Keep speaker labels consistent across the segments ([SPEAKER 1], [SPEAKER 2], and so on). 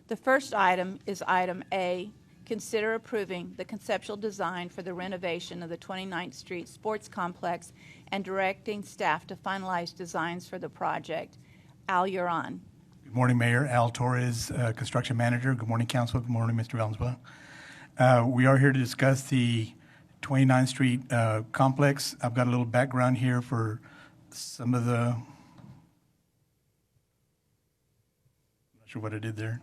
[SPEAKER 1] The first item is item A, consider approving the conceptual design for the renovation of the 29th Street Sports Complex and directing staff to finalize designs for the project. Al, you're on.
[SPEAKER 2] Good morning, Mayor. Al Torres, Construction Manager. Good morning, Council. Good morning, Mr. Valenzuela. We are here to discuss the 29th Street complex. I've got a little background here for some of the, I'm not sure what I did there.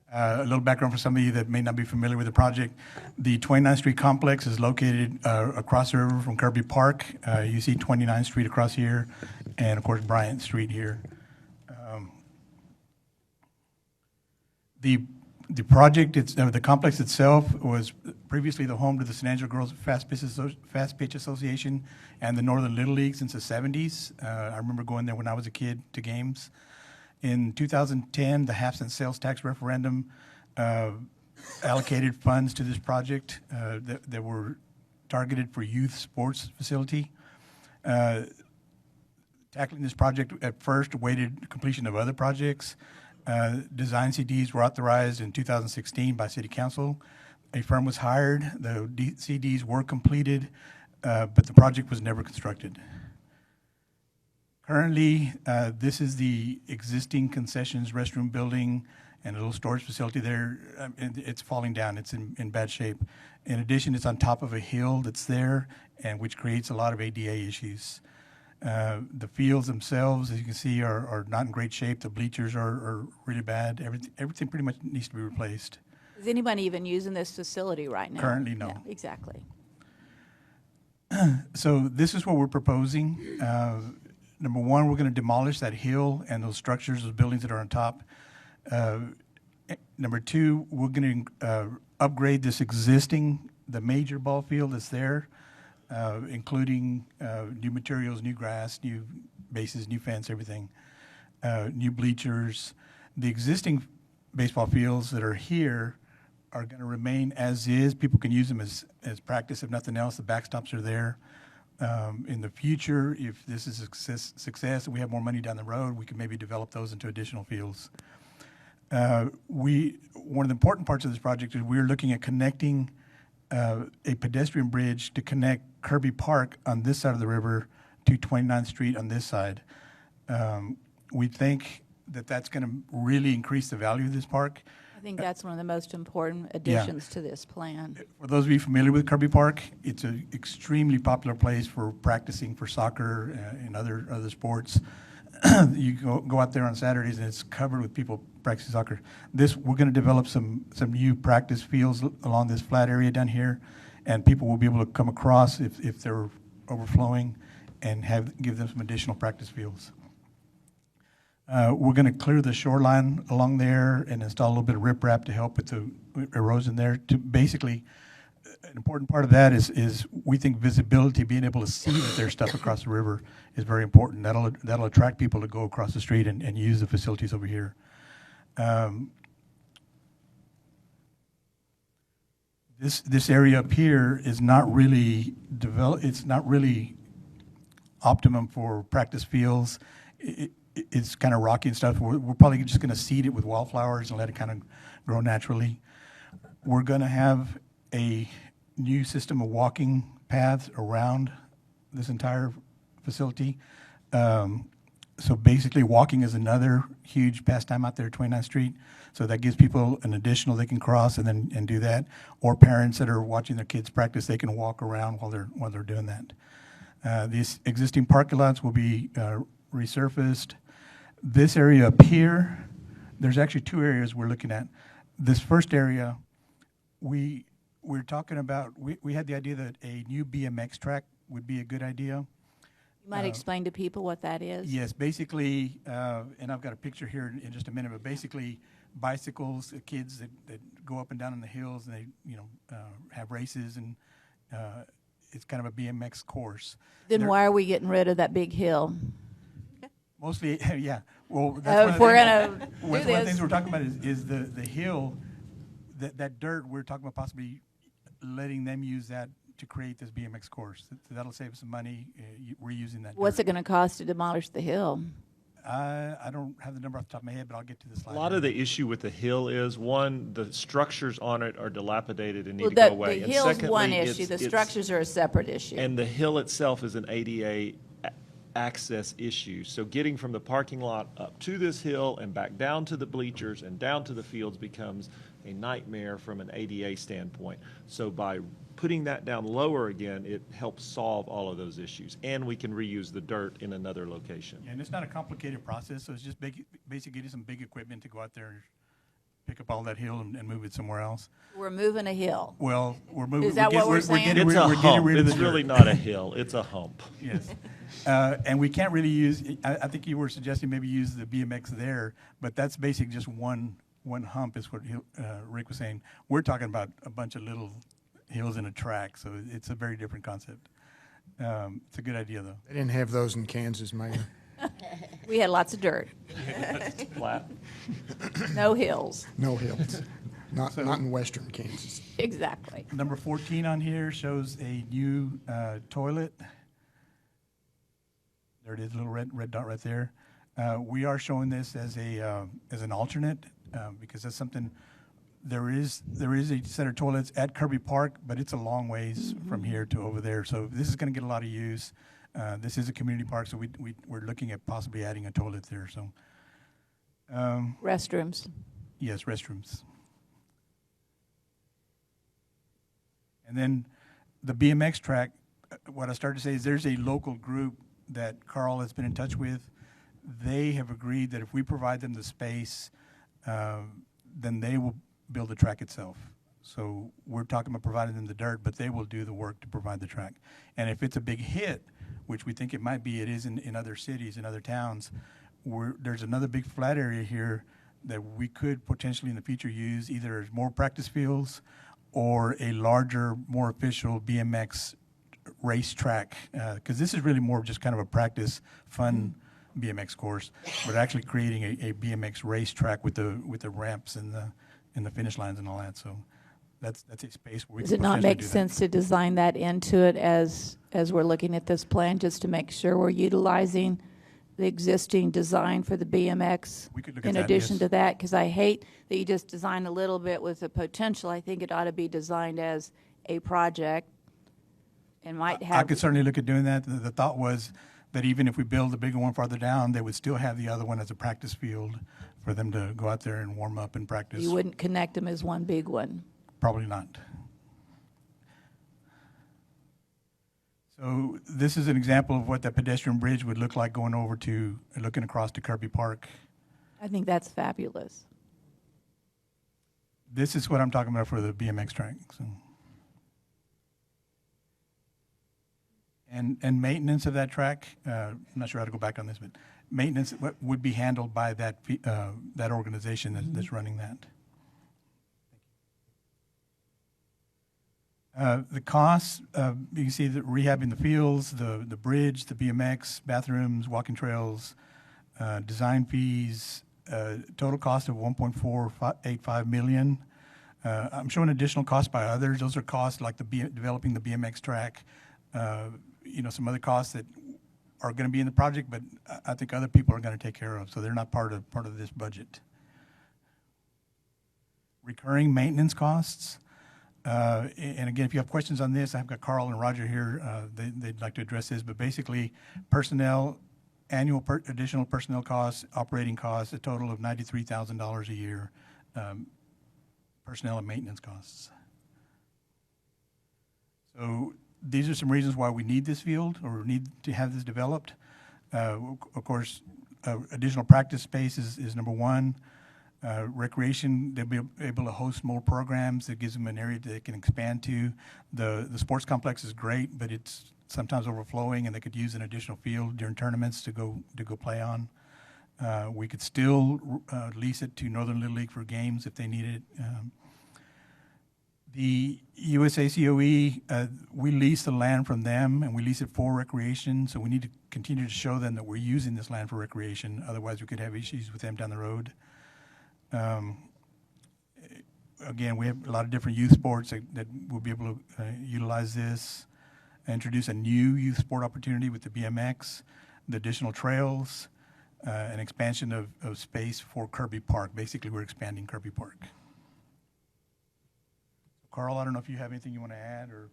[SPEAKER 2] A little background for some of you that may not be familiar with the project. The 29th Street complex is located across the river from Kirby Park. You see 29th Street across here, and of course Bryant Street here. The project, the complex itself was previously the home to the San Angelo Girls Fast Pitch Association and the Northern Little League since the 70s. I remember going there when I was a kid to games. In 2010, the half-cent sales tax referendum allocated funds to this project that were targeted for youth sports facility. Tackling this project at first awaited completion of other projects. Design CDs were authorized in 2016 by City Council. A firm was hired. The CDs were completed, but the project was never constructed. Currently, this is the existing concessions restroom building and a little storage facility there. It's falling down. It's in bad shape. In addition, it's on top of a hill that's there, and which creates a lot of ADA issues. The fields themselves, as you can see, are not in great shape. The bleachers are really bad. Everything pretty much needs to be replaced.
[SPEAKER 1] Is anybody even using this facility right now?
[SPEAKER 2] Currently, no.
[SPEAKER 1] Yeah, exactly.
[SPEAKER 2] So this is what we're proposing. Number one, we're going to demolish that hill and those structures, those buildings that are on top. Number two, we're going to upgrade this the major ball field that's there, including new materials, new grass, new bases, new fence, everything, new bleachers. The existing baseball fields that are here are going to remain as is. People can use them as practice, if nothing else. The backstops are there. In the future, if this is a success and we have more money down the road, we can maybe develop those into additional fields. One of the important parts of this project is we're looking at connecting a pedestrian bridge to connect Kirby Park on this side of the river to 29th Street on this side. We think that that's going to really increase the value of this park.
[SPEAKER 1] I think that's one of the most important additions to this plan.
[SPEAKER 2] For those of you familiar with Kirby Park, it's an extremely popular place for practicing for soccer and other sports. You go out there on Saturdays and it's covered with people practicing soccer. We're going to develop some new practice fields along this flat area down here, and people will be able to come across if they're overflowing and give them some additional practice fields. We're going to clear the shoreline along there and install a little bit of riprap to help with the erosion there. To basically, an important part of that is we think visibility, being able to see that there's stuff across the river is very important. That'll attract people to go across the street and use the facilities over here. This area up here is not really developed. It's not really optimum for practice fields. It's kind of rocky and stuff. We're probably just going to seed it with wildflowers and let it kind of grow naturally. We're going to have a new system of walking paths around this entire facility. So basically walking is another huge pastime out there at 29th Street. So that gives people an additional, they can cross and do that. Or parents that are watching their kids practice, they can walk around while they're doing that. These existing parking lots will be resurfaced. This area up here, there's actually two areas we're looking at. This first area, we're talking about, we had the idea that a new BMX track would be a good idea.
[SPEAKER 1] You might explain to people what that is?
[SPEAKER 2] Yes, basically, and I've got a picture here in just a minute, but basically bicycles, kids that go up and down in the hills and they, have races, and it's kind of a BMX course.
[SPEAKER 1] Then why are we getting rid of that big hill?
[SPEAKER 2] Mostly, yeah. Well, that's
[SPEAKER 1] if we're going to do
[SPEAKER 2] one of the
[SPEAKER 1] this.
[SPEAKER 2] things we're talking about is the hill, that dirt, we're talking about possibly letting them use that to create this BMX course. That'll save some money reusing that
[SPEAKER 1] What's
[SPEAKER 2] dirt.
[SPEAKER 1] it going to cost to demolish the hill?
[SPEAKER 2] I don't have the number off the top of my head, but I'll get to the
[SPEAKER 3] A
[SPEAKER 2] slide.
[SPEAKER 3] lot of the issue with the hill is, one, the structures on it are dilapidated and need
[SPEAKER 1] Well,
[SPEAKER 3] to go
[SPEAKER 1] the
[SPEAKER 3] away. And
[SPEAKER 1] hill's
[SPEAKER 3] secondly,
[SPEAKER 1] one
[SPEAKER 3] it's-
[SPEAKER 1] issue, the
[SPEAKER 3] it's-
[SPEAKER 1] structures are a separate issue.
[SPEAKER 3] And the hill itself is an ADA access issue. So getting from the parking lot up to this hill and back down to the bleachers and down to the fields becomes a nightmare from an ADA standpoint. So by putting that down lower again, it helps solve all of those issues. And we can reuse the dirt in another location.
[SPEAKER 2] And it's not a complicated process, so it's just basically getting some big equipment to go out there and pick up all that hill and move it somewhere else.
[SPEAKER 1] We're moving a hill.
[SPEAKER 2] Well, we're moving.
[SPEAKER 1] Is that what we're saying?
[SPEAKER 2] Getting
[SPEAKER 3] It's
[SPEAKER 2] rid,
[SPEAKER 3] a
[SPEAKER 2] we're getting
[SPEAKER 3] hump.
[SPEAKER 2] rid of the
[SPEAKER 3] It's
[SPEAKER 2] dirt.
[SPEAKER 3] really not a hill. It's a hump.
[SPEAKER 2] Yes. And we can't really use, I think you were suggesting maybe use the BMX there, but that's basically just one hump is what Rick was saying. We're talking about a bunch of little hills in a track, so it's a very different concept. It's a good idea, though.
[SPEAKER 4] They didn't have those in Kansas, Mayor.
[SPEAKER 1] We had lots of dirt,
[SPEAKER 3] Flat.
[SPEAKER 1] no hills.
[SPEAKER 4] No hills. Not in western Kansas.
[SPEAKER 1] Exactly.
[SPEAKER 2] Number 14 on here shows a new toilet. There it is, a little red dot right there. We are showing this as an alternate because that's something. There is a set of toilets at Kirby Park, but it's a long ways from here to over there. So this is going to get a lot of use. This is a community park, so we're looking at possibly adding a toilet there. So
[SPEAKER 1] Restrooms.
[SPEAKER 2] yes, restrooms. And then the BMX track, what I started to say is there's a local group that Carl has been in touch with. They have agreed that if we provide them the space, then they will build the track itself. So we're talking about providing them the dirt, but they will do the work to provide the track. And if it's a big hit, which we think it might be, it is in other cities, in other towns, there's another big flat area here that we could potentially in the future use either as more practice fields or a larger, more official BMX race track. Because this is really more of just kind of a practice, fun BMX course, but actually creating a BMX race track with the ramps and the finish lines and all that. So that's a space where we
[SPEAKER 1] Does
[SPEAKER 2] could
[SPEAKER 1] it not
[SPEAKER 2] potentially
[SPEAKER 1] make
[SPEAKER 2] do that.
[SPEAKER 1] sense to design that into it as we're looking at this plan, just to make sure we're utilizing the existing design for the BMX?
[SPEAKER 2] We could look at
[SPEAKER 1] in
[SPEAKER 2] that,
[SPEAKER 1] addition
[SPEAKER 2] yes.
[SPEAKER 1] to that, because I hate that you just design a little bit with the potential. I think it ought to be designed as a project and might
[SPEAKER 2] I
[SPEAKER 1] have.
[SPEAKER 2] could certainly look at doing that. The thought was that even if we build the bigger one farther down, they would still have the other one as a practice field for them to go out there and warm up and practice.
[SPEAKER 1] You wouldn't connect them as one big one.
[SPEAKER 2] Probably not. So this is an example of what that pedestrian bridge would look like going over to, looking across to Kirby Park.
[SPEAKER 1] I think that's fabulous.
[SPEAKER 2] This is what I'm talking about for the BMX track. So. And maintenance of that track, I'm not sure how to go back on this, but maintenance would be handled by that organization that's running that. The costs, you can see that rehabbing the fields, the bridge, the BMX, bathrooms, walking trails, design fees, total cost of $1.485 million. I'm showing additional costs by others. Those are costs like developing the BMX track, some other costs that are going to be in the project, but I think other people are going to take care of, so they're not part of this budget. Recurring maintenance costs. And again, if you have questions on this, I've got Carl and Roger here. They'd like to address this, but basically, personnel, annual additional personnel costs, operating costs, a total of $93,000 a year, personnel and maintenance costs. So these are some reasons why we need this field or need to have this developed. Of course, additional practice space is number one. Recreation, they'll be able to host more programs. That gives them an area that they can expand to. The sports complex is great, but it's sometimes overflowing, and they could use an additional field during tournaments to go play on. We could still lease it to Northern Little League for games if they need it. The USACOE, we lease the land from them, and we lease it for recreation, so we need to continue to show them that we're using this land for recreation. Otherwise, we could have issues with them down the road. Again, we have a lot of different youth sports that will be able to utilize this. Introduce a new youth sport opportunity with the BMX, the additional trails, an expansion of space for Kirby Park. Basically, we're expanding Kirby Park. Carl, I don't know if you have anything you want to add or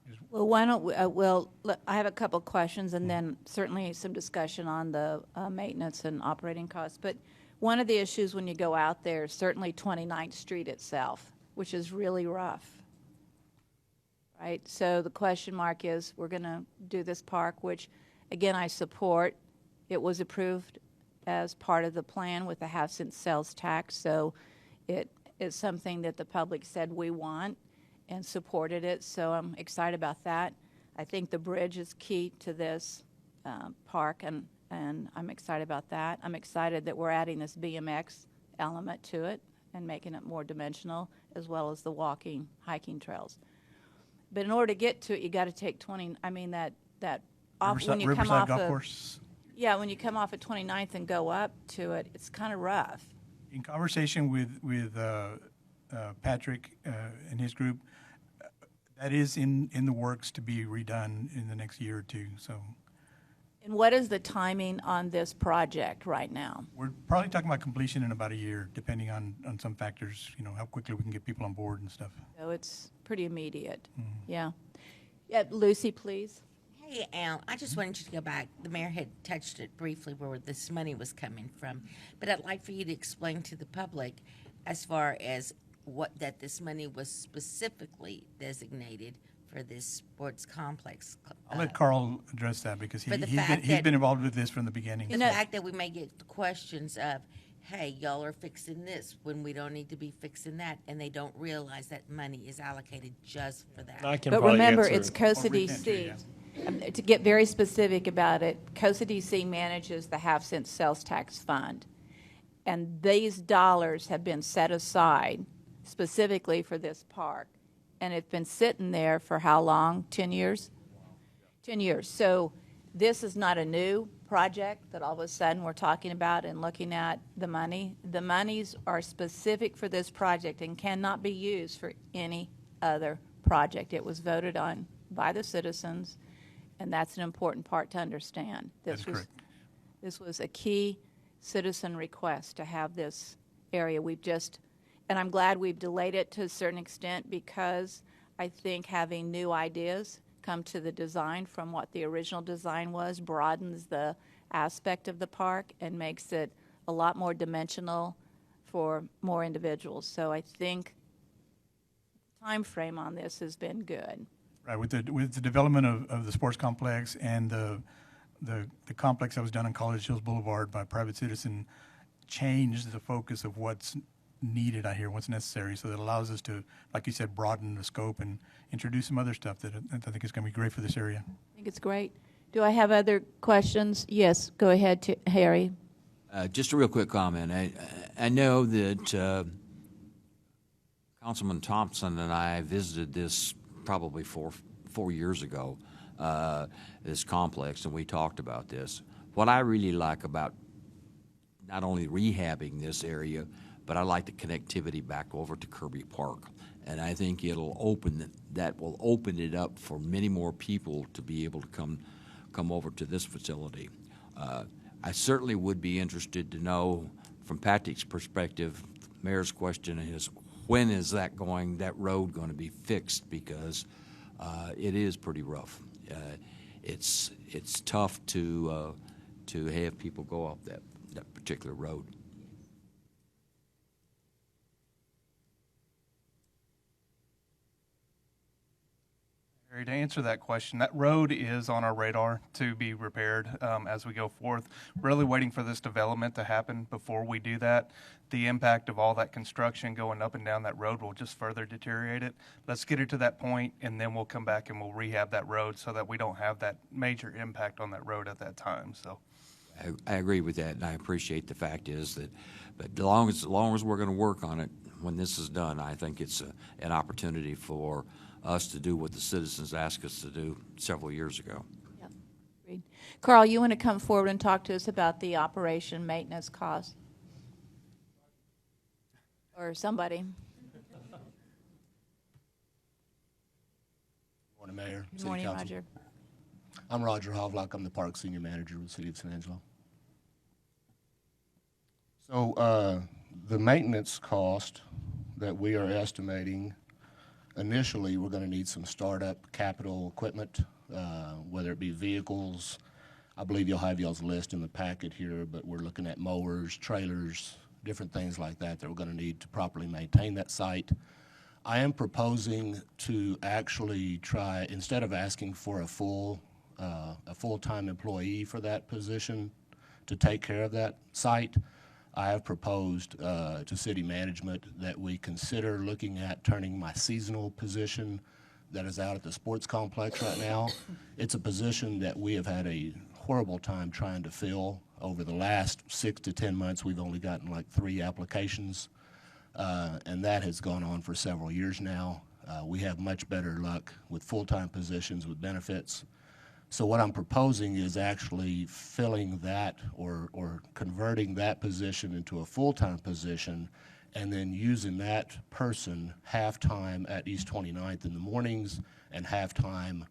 [SPEAKER 2] just.
[SPEAKER 1] Well, why don't we, I have a couple questions and then certainly some discussion on the maintenance and operating costs. But one of the issues when you go out there is certainly 29th Street itself, which is really rough. Right? So the question mark is, we're going to do this park, which, again, I support. It was approved as part of the plan with the half-cent sales tax, so it is something that the public said we want and supported it, so I'm excited about that. I think the bridge is key to this park, and I'm excited about that. I'm excited that we're adding this BMX element to it and making it more dimensional, as well as the walking, hiking trails. But in order to get to it, you got to take 20. I mean that off when you come
[SPEAKER 2] Riverside
[SPEAKER 1] off
[SPEAKER 2] Golf
[SPEAKER 1] of,
[SPEAKER 2] Course.
[SPEAKER 1] yeah, when you come off at 29th and go up to it, it's kind of rough.
[SPEAKER 2] In conversation with Patrick and his group, that is in the works to be redone in the next year or two. So
[SPEAKER 1] And what is the timing on this project right now?
[SPEAKER 2] we're probably talking about completion in about a year, depending on some factors, how quickly we can get people on board and stuff.
[SPEAKER 1] So it's pretty immediate. Yeah. Yeah, Lucy, please.
[SPEAKER 5] Hey, Al, I just wanted you to go back. The mayor had touched it briefly where this money was coming from, but I'd like for you to explain to the public as far as that this money was specifically designated for this sports complex.
[SPEAKER 2] I'll let Carl address that because
[SPEAKER 5] For the
[SPEAKER 2] he's
[SPEAKER 5] fact
[SPEAKER 2] been
[SPEAKER 5] that-
[SPEAKER 2] involved with this from the beginning.
[SPEAKER 5] The
[SPEAKER 1] know-
[SPEAKER 5] fact that we may get the questions of, hey, y'all are fixing this when we don't need to be fixing that, and they don't realize that money is allocated just for that.
[SPEAKER 3] I can
[SPEAKER 1] But
[SPEAKER 3] probably
[SPEAKER 1] remember,
[SPEAKER 3] answer
[SPEAKER 1] it's
[SPEAKER 3] it.
[SPEAKER 1] COSA
[SPEAKER 2] Or retention,
[SPEAKER 1] DC. To get very specific about it, COSA DC manages the half-cent sales tax fund. And these dollars have been set aside specifically for this park. And it's been sitting there for how long? 10 years? 10 years. So this is not a new project that all of a sudden we're talking about and looking at the money. The monies are specific for this project and cannot be used for any other project. It was voted on by the citizens, and that's an important part to understand.
[SPEAKER 2] That's correct.
[SPEAKER 1] This was a key citizen request to have this area. And I'm glad we've delayed it to a certain extent because I think having new ideas come to the design from what the original design was broadens the aspect of the park and makes it a lot more dimensional for more individuals. So I think the time frame on this has been good.
[SPEAKER 2] Right, with the development of the sports complex and the complex that was done on College Hills Boulevard by a private citizen changed the focus of what's needed out here, what's necessary. So that allows us to, like you said, broaden the scope and introduce some other stuff that I think is going to be great for this area.
[SPEAKER 1] I think it's great. Do I have other questions? Yes, go ahead, Harry.
[SPEAKER 6] Just a real quick comment. I know that Councilman Thompson and I visited this probably four years ago, this complex, and we talked about this. What I really like about not only rehabbing this area, but I like the connectivity back over to Kirby Park. And I think that will open it up for many more people to be able to come over to this facility. I certainly would be interested to know, from Patrick's perspective, Mayor's question is, when is that road going to be fixed? Because it is pretty rough. It's tough to have people go up that particular road.
[SPEAKER 7] To answer that question, that road is on our radar to be repaired as we go forth. Really waiting for this development to happen before we do that. The impact of all that construction going up and down that road will just further deteriorate it. Let's get it to that point, and then we'll come back and we'll rehab that road so that we don't have that major impact on that road at that time. So,
[SPEAKER 6] I agree with that, and I appreciate the fact is that, but as long as we're going to work on it, when this is done, I think it's an opportunity for us to do what the citizens asked us to do several years ago.
[SPEAKER 1] Yep. Agreed. Carl, you want to come forward and talk to us about the operation maintenance costs? Or somebody?
[SPEAKER 8] Morning, Mayor.
[SPEAKER 1] Good
[SPEAKER 8] City
[SPEAKER 1] morning,
[SPEAKER 8] Council.
[SPEAKER 1] Roger.
[SPEAKER 8] I'm Roger Hovlock. I'm the Park Senior Manager with the City of San Angelo. So the maintenance cost that we are estimating, initially, we're going to need some startup capital equipment, whether it be vehicles. I believe you'll have y'all's list in the packet here, but we're looking at mowers, trailers, different things like that that we're going to need to properly maintain that site. I am proposing to actually try, instead of asking for a full-time employee for that position to take care of that site, I have proposed to city management that we consider looking at turning my seasonal position that is out at the sports complex right now. It's a position that we have had a horrible time trying to fill. Over the last 6 to 10 months, we've only gotten like 3 applications, and that has gone on for several years now. We have much better luck with full-time positions with benefits. So what I'm proposing is actually filling that or converting that position into a full-time position and then using that person half-time at East 29th in the mornings and half-time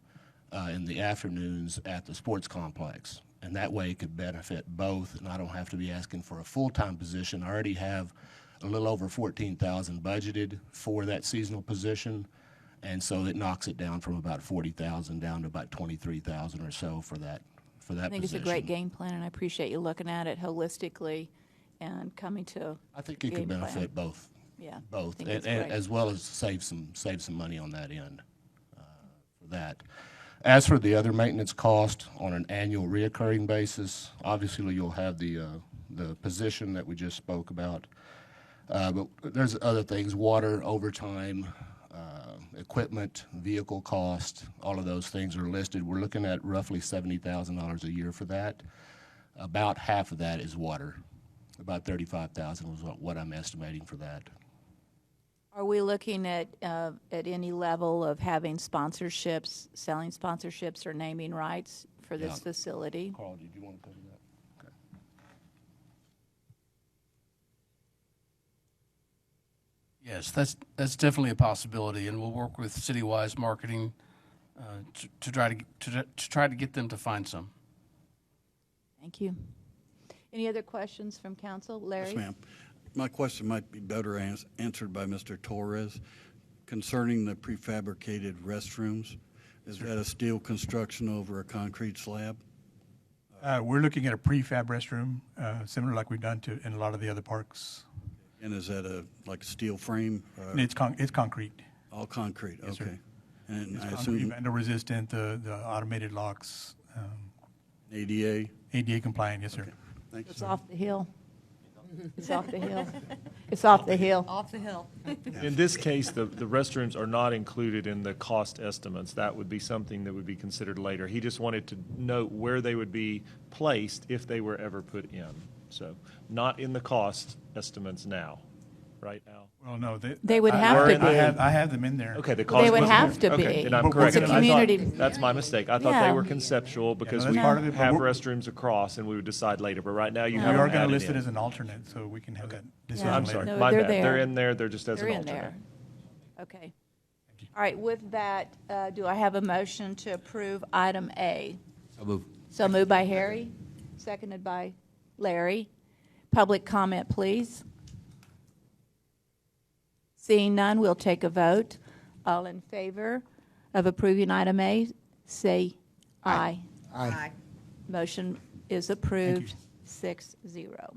[SPEAKER 8] in the afternoons at the sports complex. And that way it could benefit both, and I don't have to be asking for a full-time position. I already have a little over $14,000 budgeted for that seasonal position. And so it knocks it down from about 40,000 down to about 23,000 or so for that position.
[SPEAKER 1] I think it's a great game plan, and I appreciate you looking at it holistically and coming to
[SPEAKER 8] I think it could
[SPEAKER 1] game plan.
[SPEAKER 8] benefit both.
[SPEAKER 1] Yeah, I
[SPEAKER 8] Both,
[SPEAKER 1] think it's
[SPEAKER 8] and
[SPEAKER 1] great.
[SPEAKER 8] as well as save some money on that end for that. As for the other maintenance cost on an annual reoccurring basis, obviously you'll have the position that we just spoke about. But there's other things, water, overtime, equipment, vehicle cost, all of those things are listed. We're looking at roughly $70,000 a year for that. About half of that is water. About $35,000 was what I'm estimating for that.
[SPEAKER 1] Are we looking at any level of having sponsorships, selling sponsorships or naming rights for this
[SPEAKER 8] Yeah.
[SPEAKER 1] facility?
[SPEAKER 8] Carl, did you want to cover that? Okay.
[SPEAKER 9] Yes, that's definitely a possibility, and we'll work with Citywise Marketing to try to get them to find some.
[SPEAKER 1] Thank you. Any other questions from council? Larry?
[SPEAKER 10] Yes, ma'am. My question might be better answered by Mr. Torres concerning the prefabricated restrooms. Is that a steel construction over a concrete slab?
[SPEAKER 2] We're looking at a prefab restroom, similar like we've done in a lot of the other parks.
[SPEAKER 10] And is that like a steel frame?
[SPEAKER 2] And it's concrete.
[SPEAKER 10] All concrete,
[SPEAKER 2] Yes, sir.
[SPEAKER 10] okay. And
[SPEAKER 2] It's
[SPEAKER 10] I
[SPEAKER 2] concrete,
[SPEAKER 10] assume
[SPEAKER 2] vandal-resistant, the automated locks,
[SPEAKER 10] ADA?
[SPEAKER 2] ADA compliant, yes, sir.
[SPEAKER 10] Okay. Thank you,
[SPEAKER 1] It's
[SPEAKER 10] sir.
[SPEAKER 1] off the hill. It's off the hill. It's off the hill.
[SPEAKER 11] Off the hill.
[SPEAKER 3] In this case, the restrooms are not included in the cost estimates. That would be something that would be considered later. He just wanted to note where they would be placed if they were ever put in. So not in the cost estimates now, right, Al?
[SPEAKER 2] Well, no,
[SPEAKER 1] They would have
[SPEAKER 3] We're
[SPEAKER 1] to
[SPEAKER 3] in the-
[SPEAKER 1] be.
[SPEAKER 2] I have them in there.
[SPEAKER 3] Okay, the cost.
[SPEAKER 1] They would
[SPEAKER 3] wasn't
[SPEAKER 1] have
[SPEAKER 3] there.
[SPEAKER 1] to
[SPEAKER 3] Okay,
[SPEAKER 1] be.
[SPEAKER 3] then I'm
[SPEAKER 2] But we're
[SPEAKER 3] correct.
[SPEAKER 1] It's a
[SPEAKER 3] I thought-
[SPEAKER 1] community-
[SPEAKER 3] That's my mistake. I thought
[SPEAKER 1] Yeah.
[SPEAKER 3] they were conceptual because
[SPEAKER 2] that's
[SPEAKER 3] we
[SPEAKER 2] part of it, but
[SPEAKER 3] have
[SPEAKER 2] we're-
[SPEAKER 3] restrooms across and we would decide later. But right now you
[SPEAKER 2] We
[SPEAKER 3] have
[SPEAKER 2] are
[SPEAKER 3] them
[SPEAKER 2] going to
[SPEAKER 3] added
[SPEAKER 2] list it
[SPEAKER 3] in.
[SPEAKER 2] as an alternate, so we can have that decision
[SPEAKER 1] Yeah.
[SPEAKER 3] I'm
[SPEAKER 2] later.
[SPEAKER 3] sorry,
[SPEAKER 1] No,
[SPEAKER 3] my
[SPEAKER 1] they're
[SPEAKER 3] bad. They're
[SPEAKER 1] there.
[SPEAKER 3] in there, they're just as
[SPEAKER 1] They're
[SPEAKER 3] an
[SPEAKER 1] in
[SPEAKER 3] alternate.
[SPEAKER 1] there. Okay. All right, with that, do I have a motion to approve item A?
[SPEAKER 6] So move.
[SPEAKER 1] So moved by Harry, seconded by Larry. Public comment, please. Seeing none, we'll take a vote. All in favor of approving item A, say aye.
[SPEAKER 4] Aye.
[SPEAKER 1] Motion is approved, 6-0.